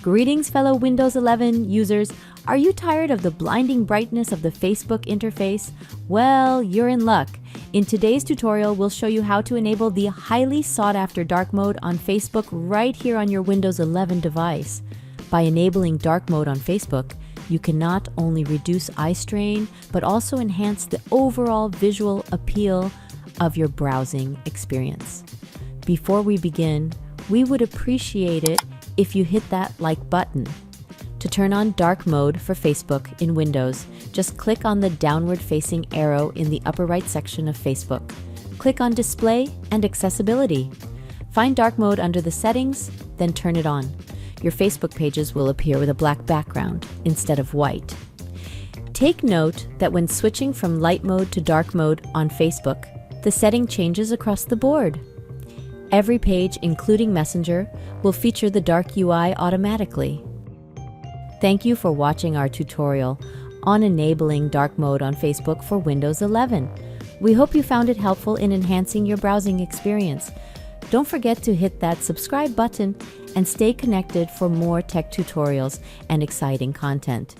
Greetings, fellow Windows 11 users. Are you tired of the blinding brightness of the Facebook interface? Well, you're in luck. In today's tutorial, we'll show you how to enable the highly sought-after dark mode on Facebook right here on your Windows 11 device. By enabling dark mode on Facebook, you can not only reduce eye strain, but also enhance the overall visual appeal of your browsing experience. Before we begin, we would appreciate it if you hit that like button. To turn on dark mode for Facebook in Windows, just click on the downward-facing arrow in the upper right section of Facebook. Click on Display and Accessibility. Find dark mode under the settings, then turn it on. Your Facebook pages will appear with a black background instead of white. Take note that when switching from light mode to dark mode on Facebook, the setting changes across the board. Every page, including Messenger, will feature the dark UI automatically. Thank you for watching our tutorial on enabling dark mode on Facebook for Windows 11. We hope you found it helpful in enhancing your browsing experience. Don't forget to hit that subscribe button and stay connected for more tech tutorials and exciting content.